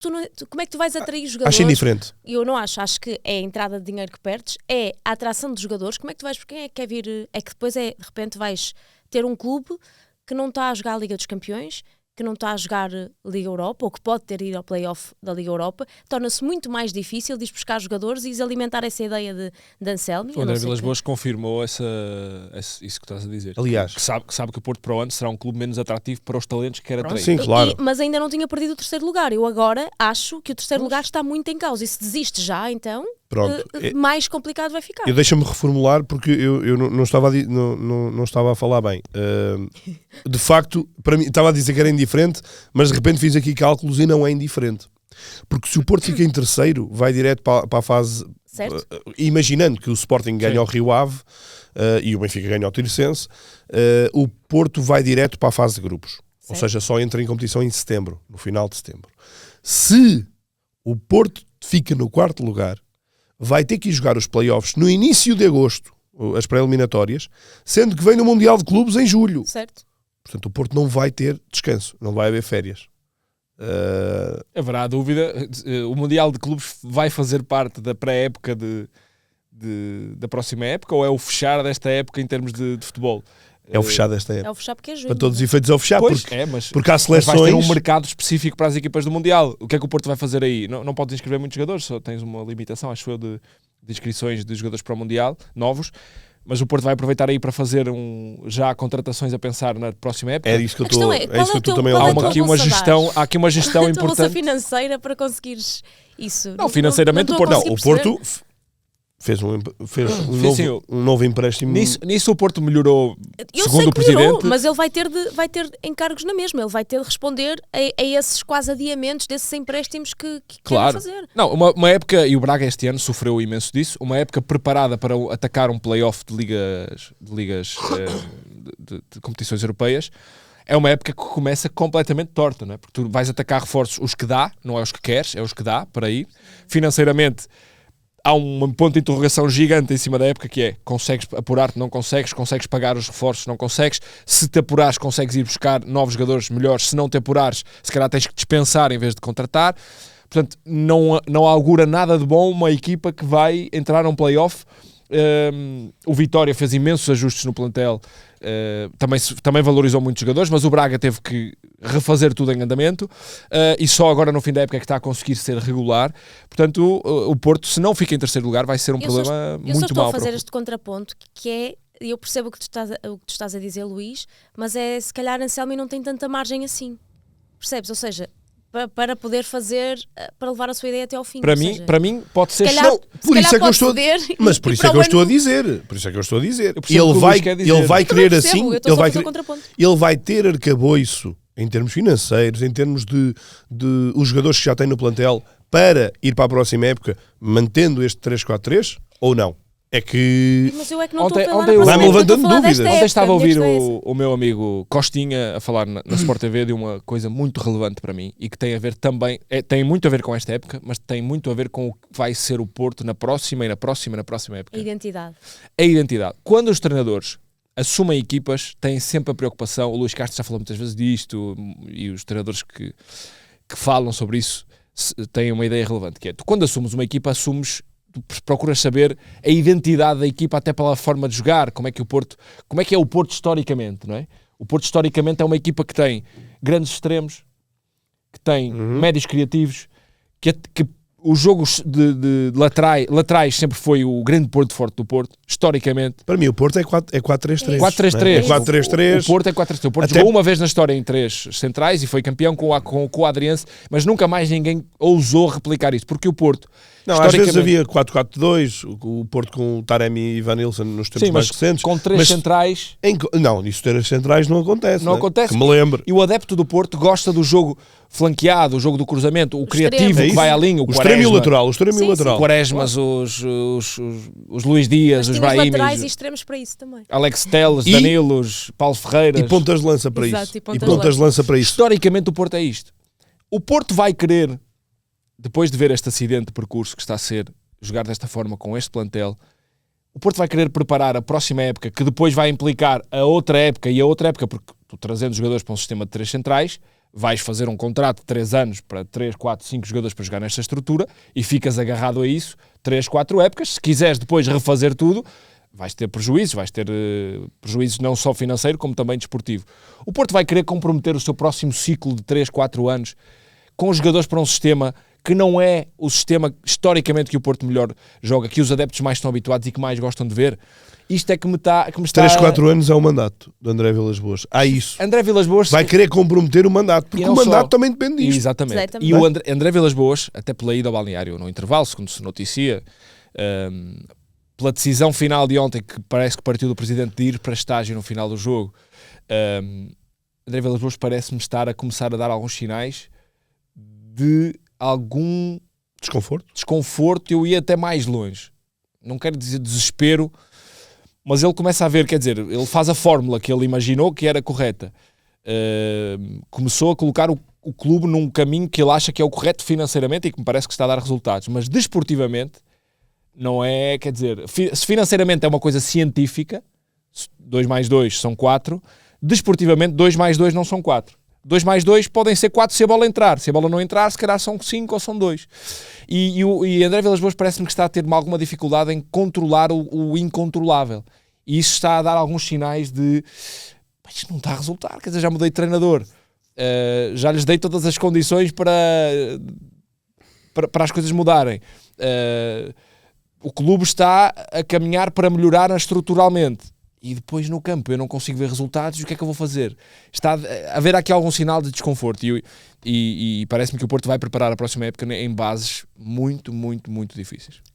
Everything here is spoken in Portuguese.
como é que tu vais atrair jogadores? Acho indiferente. Eu não acho que é a entrada de dinheiro que perdes, é a atração de jogadores. Como é que tu vais, porque quem é que quer vir? É que depois de repente vais ter um clube que não está a jogar a Liga dos Campeões, que não está a jogar Liga Europa, ou que pode ter ido ao play-off da Liga Europa, torna-se muito mais difícil de ir buscar jogadores e de alimentar essa ideia de Anselmi. O André Vilas-Boas confirmou isso que estás a dizer. Aliás, que sabe que o Porto para o ano será um clube menos atrativo para os talentos que quer atrair. Sim, claro. Mas ainda não tinha perdido o terceiro lugar. Eu agora acho que o terceiro lugar está muito em causa. E se desiste já, então, mais complicado vai ficar. Eu deixa-me reformular porque eu não estava a falar bem. De facto, para mim, estava a dizer que era indiferente, mas de repente fiz aqui cálculos e não é indiferente. Porque se o Porto fica em terceiro, vai direto para a fase... Certo. Imaginando que o Sporting ganha ao Rio Ave e o Benfica ganha ao Tirsense, o Porto vai direto para a fase de grupos. Certo. Ou seja, só entra em competição em setembro, no final de setembro. Se o Porto fica no quarto lugar, vai ter que ir jogar os play-offs no início de agosto, as pré-eliminatórias, sendo que vem no Mundial de Clubes em julho. Certo. Portanto, o Porto não vai ter descanso, não vai haver férias. Haverá dúvida, o Mundial de Clubes vai fazer parte da pré-época da próxima época, ou é o fechar desta época em termos de futebol? É o fechar desta época. É o fechar porque é julho. Para todos os efeitos é o fechar, pois, porque há seleções... Mas vais ter um mercado específico para as equipas do Mundial. O que é que o Porto vai fazer aí? Não podes inscrever muitos jogadores, só tens uma limitação, acho eu, de inscrições de jogadores para o Mundial, novos. Mas o Porto vai aproveitar aí para fazer já contratações a pensar na próxima época. É isso que eu estou também a Há aqui uma gestão importante. A bolsa financeira para conseguires isso. Não, financeiramente o Porto fez um novo empréstimo. Nisso o Porto melhorou, eu segundo sei o Presidente. Melhorou, mas ele vai ter encargos na mesma. Ele vai ter de responder a esses quase adiamentos desses empréstimos que claro. Quer fazer. Não, uma época, e o Braga este ano sofreu imenso disso, uma época preparada para atacar um play-off de ligas de competições europeias, é uma época que começa completamente torta, não é? Porque tu vais atacar reforços os que dá, não é os que queres, é os que dá para ir. Financeiramente, há um ponto de interrogação gigante em cima da época que é: consegues apurar-te, não consegues pagar os reforços, não consegues, se te apurares consegues ir buscar novos jogadores melhores, se não te apurares se calhar tens que dispensar em vez de contratar. Portanto, não augura nada de bom uma equipa que vai entrar num play-off. O Vitória fez imensos ajustes no plantel, também valorizou muitos jogadores, mas o Braga teve que refazer tudo em andamento, e só agora no fim da época é que está a conseguir ser regular. Portanto, o Porto, se não fica em terceiro lugar, vai ser um problema muito mau. Eu só estou a fazer este contraponto, que é, eu percebo o que tu estás a dizer, Luís, mas é, se calhar Anselmi não tem tanta margem assim, percebes? Ou seja, para poder fazer, para levar a sua ideia até ao fim. Para mim pode ser... Por isso é que eu estou a dizer. Por isso é que eu estou a dizer. Ele vai querer assim, ele vai ter arcabouço em termos financeiros, em termos de os jogadores que já tem no plantel para ir para a próxima época mantendo este 3-4-3 ou não? É que... Mas eu é que não estou a falar vai-me levantando dúvidas. Ontem estava a ouvir o meu amigo Costinha a falar na Sport TV de uma coisa muito relevante para mim e que tem a ver também, tem muito a ver com esta época, mas tem muito a ver com o que vai ser o Porto na próxima época. A identidade. A identidade. Quando os treinadores assumem equipas, têm sempre a preocupação, o Luís Castro já falou muitas vezes disto, e os treinadores que falam sobre isso têm uma ideia relevante, que é: tu, quando assumes uma equipa, tu procuras saber a identidade da equipa até pela forma de jogar, como é que é o Porto historicamente, não é? O Porto historicamente é uma equipa que tem grandes extremos, que tem médios criativos, que o jogo de laterais sempre foi o grande ponto forte do Porto, historicamente. Para mim o Porto é 4-3-3. 4-3-3. É 4-3-3. O Porto é 4-3-3. O Porto jogou uma vez na história em 3 centrais e foi campeão com o Adriense, mas nunca mais ninguém ousou replicar isso, porque o Porto... Não, às vezes havia 4-4-2, o Porto com o Taremi e Ivan Nilsson nos tempos mais recentes. Com 3 centrais... Não, isso 3 centrais não acontece. Não acontece. Que me lembro. E o adepto do Porto gosta do jogo flanqueado, o jogo do cruzamento, o criativo que vai à linha, o extremo e o lateral. O Quaresmas, os Luís Dias, os Brahimi, laterais e extremos para isso também. Alex Telles, Danilos, Paulo Ferreiras. E pontas de lança para Exato, isso. E pontas de lança para isso. Historicamente o Porto é isto. O Porto vai querer, depois de ver este acidente de percurso que está a ser jogar desta forma com este plantel, o Porto vai querer preparar a próxima época, que depois vai implicar a outra época, porque tu trazendo jogadores para um sistema de 3 centrais, vais fazer um contrato de 3 anos para 3, 4, 5 jogadores para jogar nesta estrutura e ficas agarrado a isso 3, 4 épocas. Se quiseres depois refazer tudo, vais ter prejuízos, prejuízos não só financeiro como também desportivo. O Porto vai querer comprometer o seu próximo ciclo de 3, 4 anos com os jogadores para um sistema que não é o sistema historicamente que o Porto melhor joga, que os adeptos mais estão habituados e que mais gostam de ver. Isto é que me está... 3, 4 anos é o mandato de André Vilas-Boas. Há isso. André Vilas-Boas... Vai querer comprometer o mandato, porque o mandato também depende disto. Exatamente. E o André Vilas-Boas, até pela ida ao balneário no intervalo, segundo se noticia, pela decisão final de ontem, que parece que partiu do presidente de ir para estágio no final do jogo, André Vilas-Boas parece-me estar a começar a dar alguns sinais de algum desconforto. Eu ia até mais longe. Não quero dizer desespero, mas ele começa a ver, quer dizer, ele faz a fórmula que ele imaginou que era correta. Começou a colocar o clube num caminho que ele acha que é o correto financeiramente e que me parece que está a dar resultados, mas desportivamente não é, quer dizer, se financeiramente é uma coisa científica, 2 mais 2 são 4, desportivamente 2 mais 2 não são 4. 2 mais 2 podem ser 4 se a bola entrar. Se a bola não entrar, se calhar são 5 ou são 2. E André Vilas-Boas parece-me que está a ter alguma dificuldade em controlar o incontrolável. E isso está a dar alguns sinais de... Isto não está a resultar. Quer dizer, já mudei de treinador. Já lhes dei todas as condições para as coisas mudarem. O clube está a caminhar para melhorar estruturalmente. E depois no campo eu não consigo ver resultados, o que é que eu vou fazer? Está a haver aqui algum sinal de desconforto e parece-me que o Porto vai preparar a próxima época em bases muito, muito, muito difíceis.